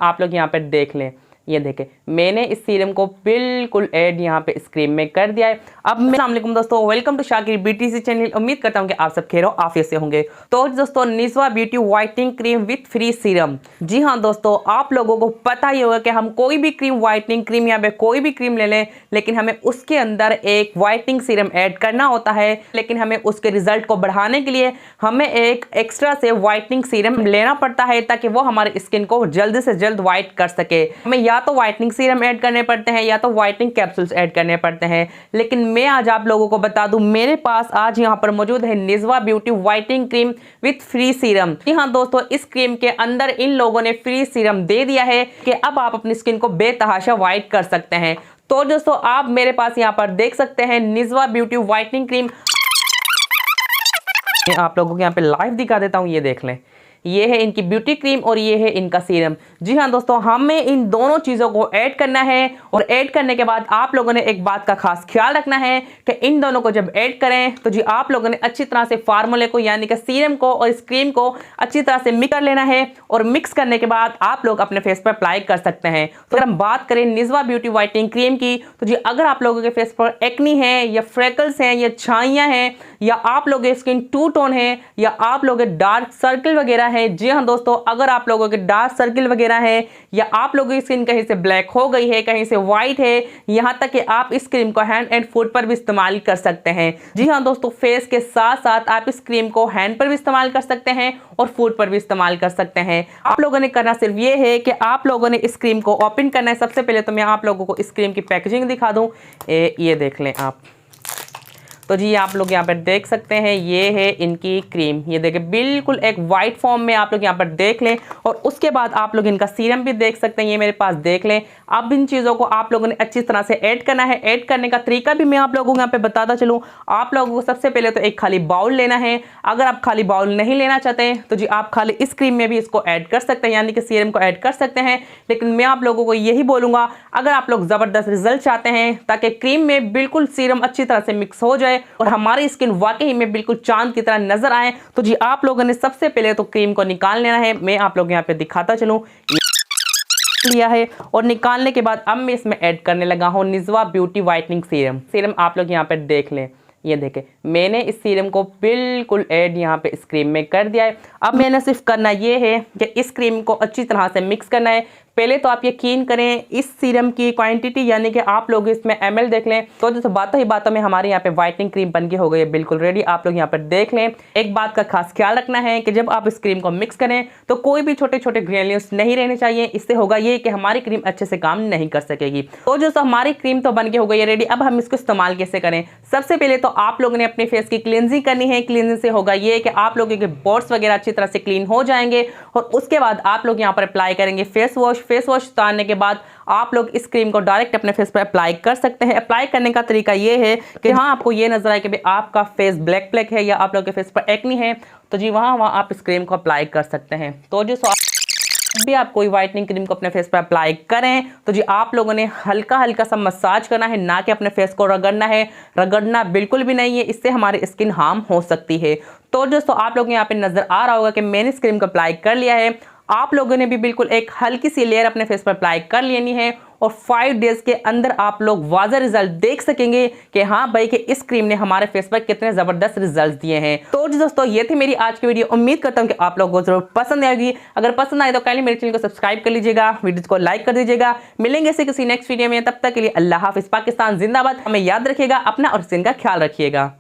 आप लोग यहाँ पे देख लें, ये देखें मैंने इस सीरम को बिल्कुल ऐड यहाँ पे स्क्रीन में कर दिया है। अब अस्सलाम वालेकुम दोस्तों, welcome to Shakir BTC channel. उम्मीद करता हूँ कि आप सब खैर आफियत से होंगे। तो दोस्तों Nizwa beauty whitening cream with free serum. जी हाँ दोस्तों, आप लोगों को पता ही होगा कि हम कोई भी क्रीम, व्हाइटनिंग क्रीम या फिर कोई भी क्रीम ले लें, लेकिन हमें उसके अंदर एक व्हाइटनिंग सीरम ऐड करना होता है। लेकिन हमें उसके रिजल्ट को बढ़ाने के लिए हमें एक एक्स्ट्रा से व्हाइटनिंग सीरम लेना पड़ता है, ताकि वो हमारे स्किन को जल्द से जल्द व्हाइट कर सके। हमें या तो व्हाइटनिंग सीरम ऐड करने पड़ते हैं या तो व्हाइटनिंग कैप्सूल्स ऐड करने पड़ते हैं। लेकिन मैं आज आप लोगों को बता दूं, मेरे पास आज यहाँ पर मौजूद है Nizwa beauty whitening cream with free serum. जी हाँ दोस्तों, इस क्रीम के अंदर इन लोगों ने फ्री सीरम दे दिया है कि अब आप अपनी स्किन को बेतहाशा व्हाइट कर सकते हैं। तो दोस्तों आप मेरे पास यहाँ पर देख सकते हैं निज़वा ब्यूटी व्हाइटनिंग क्रीम। आप लोगों को यहाँ पे लाइव दिखा देता हूँ, ये देख लें, ये है इनकी ब्यूटी क्रीम और ये है इनका सीरम। जी हाँ दोस्तों, हमें इन दोनों चीज़ों को ऐड करना है और ऐड करने के बाद आप लोगों ने एक बात का खास ख्याल रखना है कि इन दोनों को जब ऐड करें तो जी आप लोगों ने अच्छी तरह से फार्मूले को, यानी कि सीरम को और इस क्रीम को अच्छी तरह से मिक्स कर लेना है। और मिक्स करने के बाद आप लोग अपने फेस पर अप्लाई कर सकते हैं। तो अगर हम बात करें निज़वा ब्यूटी व्हाइटनिंग क्रीम की, तो जी अगर आप लोगों के फेस पर एक्नी है या फ्रेकल्स हैं या छाइयाँ हैं, या आप लोगों के स्किन टू टोन है, या आप लोगों के डार्क सर्कल वगैरह है, जी हाँ दोस्तों, अगर आप लोगों के डार्क सर्कल वगैरह है या आप लोगों की स्किन कहीं से ब्लैक हो गई है, कहीं से व्हाइट है, यहाँ तक कि आप इस क्रीम को हैंड एंड फुट पर भी इस्तेमाल कर सकते हैं। जी हाँ दोस्तों, फेस के साथ साथ आप इस क्रीम को हैंड पर भी इस्तेमाल कर सकते हैं और फुट पर भी इस्तेमाल कर सकते हैं। आप लोगों ने करना सिर्फ ये है कि आप लोगों ने इस क्रीम को ओपन करना है। सबसे पहले तो मैं आप लोगों को इस क्रीम की पैकेजिंग दिखा दूँ, ये देख लें आप। तो जी आप लोग यहाँ पर देख सकते हैं, ये है इनकी क्रीम, ये देखें बिल्कुल एक वाइट फॉर्म में आप लोग यहाँ पर देख लें। और उसके बाद आप लोग इनका सीरम भी देख सकते हैं, ये मेरे पास देख लें। अब इन चीज़ों को आप लोगों ने अच्छी तरह से ऐड करना है। ऐड करने का तरीका भी मैं आप लोगों को यहाँ पे बताता चलूँ। आप लोगों को सबसे पहले तो एक खाली बाउल लेना है। अगर आप खाली बाउल नहीं लेना चाहते तो जी आप खाली इस क्रीम में भी इसको ऐड कर सकते हैं, यानी कि सीरम को ऐड कर सकते हैं। लेकिन मैं आप लोगों को यही बोलूँगा, अगर आप लोग ज़बरदस्त रिजल्ट चाहते हैं ताकि क्रीम में बिल्कुल सीरम अच्छी तरह से मिक्स हो जाए और हमारी स्किन वाकई में बिल्कुल चांद की तरह नजर आए, तो जी आप लोगों ने सबसे पहले तो क्रीम को निकाल लेना है। मैं आप लोग यहाँ पे दिखाता चलूँ, लिया है और निकालने के बाद अब मैं इसमें ऐड करने लगा हूँ निज़वा ब्यूटी व्हाइटनिंग सीरम। सीरम आप लोग यहाँ पे देख लें, ये देखें मैंने इस सीरम को बिल्कुल ऐड यहाँ पे इस क्रीम में कर दिया है। अब मैंने सिर्फ करना ये है कि इस क्रीम को अच्छी तरह से मिक्स करना है। पहले तो आप यकीन करें इस सीरम की क्वांटिटी, यानी कि आप लोग इसमें ml देख लें, तो जैसे बातों ही बातों में हमारे यहाँ पे व्हाइटनिंग क्रीम बन के हो गई है बिल्कुल रेडी। आप लोग यहाँ पर देख लें। एक बात का खास ख्याल रखना है कि जब आप इस क्रीम को मिक्स करें तो कोई भी छोटे छोटे ग्रेन्यूल्स नहीं रहने चाहिए। इससे होगा ये कि हमारी क्रीम अच्छे से काम नहीं कर सकेगी। तो जो हमारी क्रीम तो बन के हो गई है रेडी। अब हम इसको इस्तेमाल कैसे करें? सबसे पहले तो आप लोगों ने अपने फेस की क्लींजिंग करनी है। क्लींजिंग से होगा ये कि आप लोगों के पोर्स वगैरह अच्छी तरह से क्लीन हो जाएंगे। और उसके बाद आप लोग यहाँ पर अप्लाई करेंगे फेस वॉश। फेस वॉश उतारने के बाद आप लोग इस क्रीम को डायरेक्ट अपने फेस पर अप्लाई कर सकते हैं। अप्लाई करने का तरीका ये है कि हाँ आपको ये नजर आए कि भाई आपका फेस ब्लैक ब्लैक है या आप लोग के फेस पर एक्नी है, तो जी वहाँ आप इस क्रीम को अप्लाई कर सकते हैं। तो जो भी आप कोई व्हाइटनिंग क्रीम को अपने फेस पर अप्लाई करें तो जी आप लोगों ने हल्का हल्का सा मसाज करना है, ना कि अपने फेस को रगड़ना है। रगड़ना बिल्कुल भी नहीं है, इससे हमारी स्किन हार्म हो सकती है। तो दोस्तों आप लोगों को यहाँ पे नजर आ रहा होगा कि मैंने इस क्रीम को अप्लाई कर लिया है। आप लोगों ने भी बिल्कुल एक हल्की सी लेयर अपने फेस पर अप्लाई कर लेनी है और 5 डेज के अंदर आप लोग वाज़ा रिजल्ट देख सकेंगे कि हाँ भाई कि इस क्रीम ने हमारे फेस पर कितने ज़बरदस्त रिजल्ट दिए हैं। तो दोस्तों ये थी मेरी आज की वीडियो। उम्मीद करता हूँ कि आप लोगों को जरूर पसंद आएगी। अगर पसंद आए तो काइंडली मेरे चैनल को सब्सक्राइब कर लीजिएगा, वीडियो को लाइक कर दीजिएगा। मिलेंगे ऐसे किसी नेक्स्ट वीडियो में, तब तक के लिए अल्लाह हाफिज़। पाकिस्तान जिंदाबाद। हमें याद रखिएगा, अपना और स्किन का ख्याल रखिएगा।